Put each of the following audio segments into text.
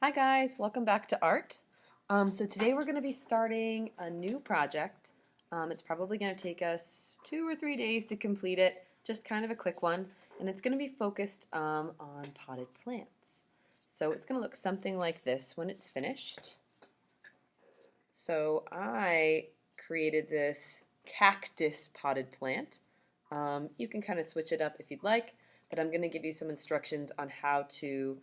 Hi guys, welcome back to art. So today we're going to be starting a new project. It's probably going to take us 2 or 3 days to complete it, just kind of a quick one, and it's going to be focused on potted plants. So it's going to look something like this when it's finished. So I created this cactus potted plant. You can kind of switch it up if you'd like, but I'm going to give you some instructions on how to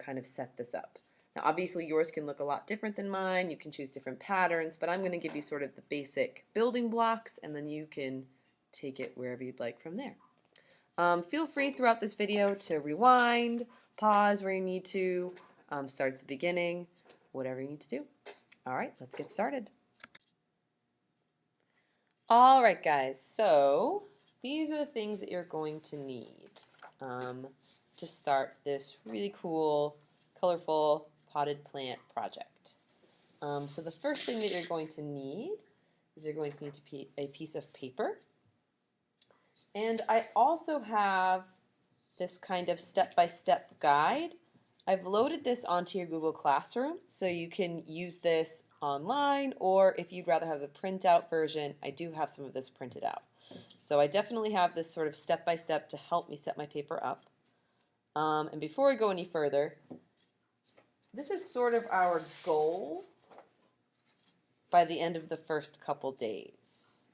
kind of set this up. Now obviously yours can look a lot different than mine, you can choose different patterns, but I'm going to give you sort of the basic building blocks and then you can take it wherever you'd like from there. Feel free throughout this video to rewind, pause where you need to, start at the beginning, whatever you need to do. Alright, let's get started. Alright guys, so these are the things that you're going to need to start this really cool, colorful potted plant project. So the first thing that you're going to need is you're going to need a piece of paper. And I also have this kind of step-by-step guide. I've loaded this onto your Google Classroom so you can use this online, or if you'd rather have the printout version, I do have some of this printed out. So I definitely have this sort of step-by-step to help me set my paper up. And before we go any further, this is sort of our goal by the end of the first couple days.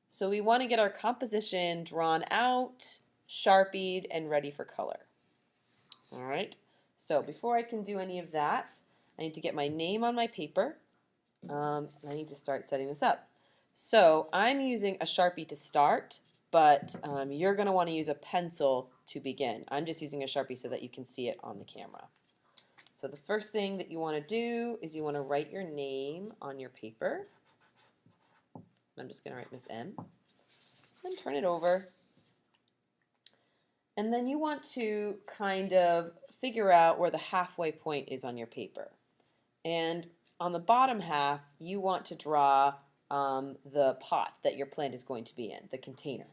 So we want to get our composition drawn out, Sharpied, and ready for color. All right, so before I can do any of that, I need to get my name on my paper, and I need to start setting this up. So I'm using a Sharpie to start, but you're going to want to use a pencil to begin. I'm just using a Sharpie so that you can see it on the camera. So the first thing that you want to do is you want to write your name on your paper. I'm just going to write Miss M. Then turn it over. And then you want to kind of figure out where the halfway point is on your paper. And on the bottom half, you want to draw the pot that your plant is going to be in, the container.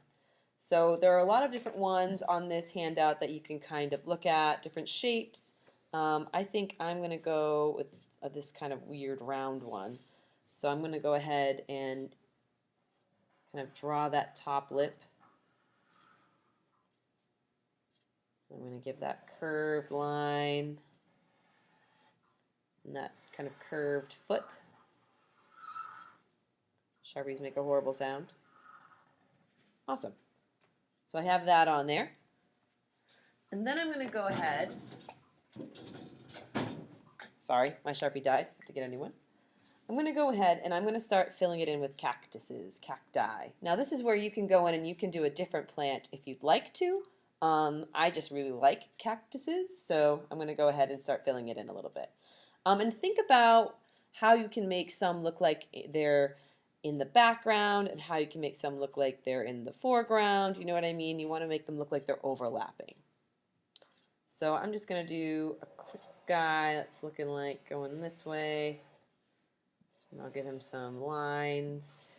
So there are a lot of different ones on this handout that you can kind of look at, different shapes. I think I'm going to go with this kind of weird round one. So I'm going to go ahead and kind of draw that top lip. I'm going to give that curved line and that kind of curved foot. Sharpies make a horrible sound. Awesome. So I have that on there. And then I'm going to go ahead. Sorry, my Sharpie died. I have to get a new one. I'm going to go ahead and I'm going to start filling it in with cactuses, cacti. Now this is where you can go in and you can do a different plant if you'd like to. I just really like cactuses, so I'm going to go ahead and start filling it in a little bit. And think about how you can make some look like they're in the background and how you can make some look like they're in the foreground. You know what I mean? You want to make them look like they're overlapping. So I'm just going to do a quick guy that's looking like going this way. And I'll give him some lines.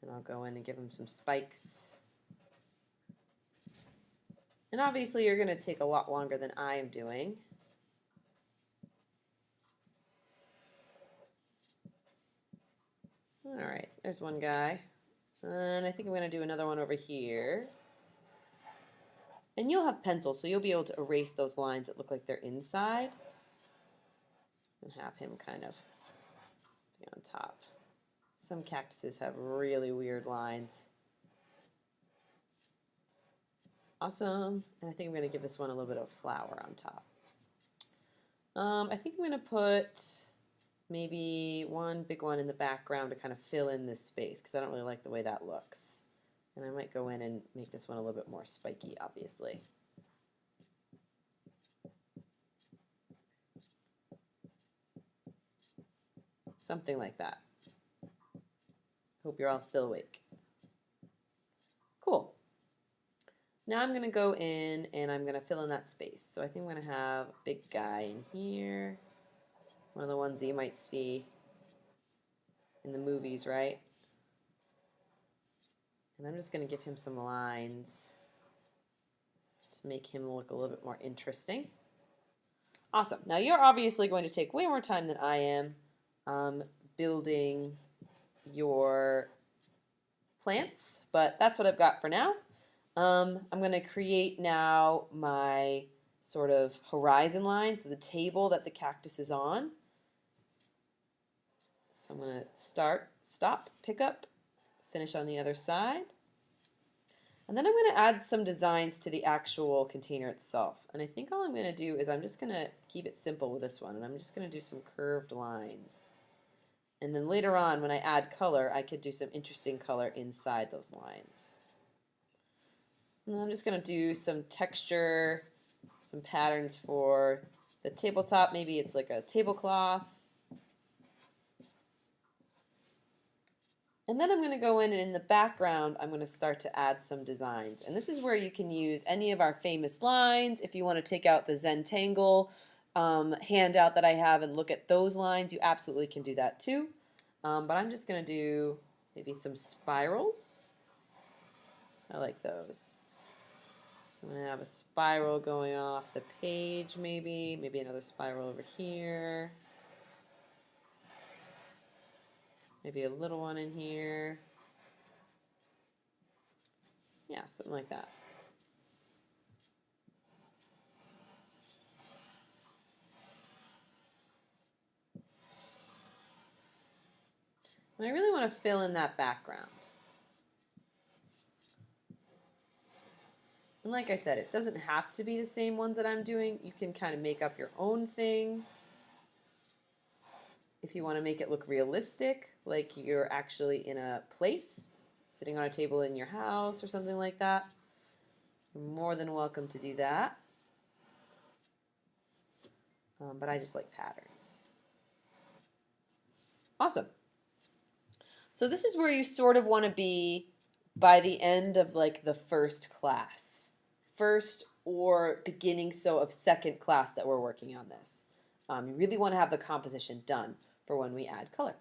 And I'll go in and give him some spikes. And obviously you're going to take a lot longer than I am doing. Alright, there's one guy. And I think I'm going to do another one over here. And you'll have pencils, so you'll be able to erase those lines that look like they're inside. And have him kind of be on top. Some cactuses have really weird lines. Awesome. And I think I'm going to give this one a little bit of flower on top. I think I'm going to put maybe one big one in the background to kind of fill in this space because I don't really like the way that looks. And I might go in and make this one a little bit more spiky, obviously. Something like that. Hope you're all still awake. Cool. Now I'm going to go in and I'm going to fill in that space. So I think I'm going to have a big guy in here. One of the ones that you might see in the movies, right? And I'm just going to give him some lines to make him look a little bit more interesting. Awesome. Now you're obviously going to take way more time than I am building your plants, but that's what I've got for now. I'm going to create now my sort of horizon line, so the table that the cactus is on. So I'm going to start, stop, pick up, finish on the other side. And then I'm going to add some designs to the actual container itself. And I think all I'm going to do is I'm just going to keep it simple with this one. And I'm just going to do some curved lines. And then later on, when I add color, I could do some interesting color inside those lines. And then I'm just going to do some texture, some patterns for the tabletop. Maybe it's like a tablecloth. And then I'm going to go in and in the background, I'm going to start to add some designs. And this is where you can use any of our famous lines. If you want to take out the Zentangle handout that I have and look at those lines, you absolutely can do that too. But I'm just going to do maybe some spirals. I like those. So I'm going to have a spiral going off the page maybe another spiral over here. Maybe a little one in here. Yeah, something like that. And I really want to fill in that background. And like I said, it doesn't have to be the same ones that I'm doing. You can kind of make up your own thing. If you want to make it look realistic, like you're actually in a place, sitting on a table in your house or something like that, you're more than welcome to do that. But I just like patterns. Awesome. So this is where you sort of want to be by the end of like the first class. First or beginning of second class that we're working on this. You really want to have the composition done for when we add color.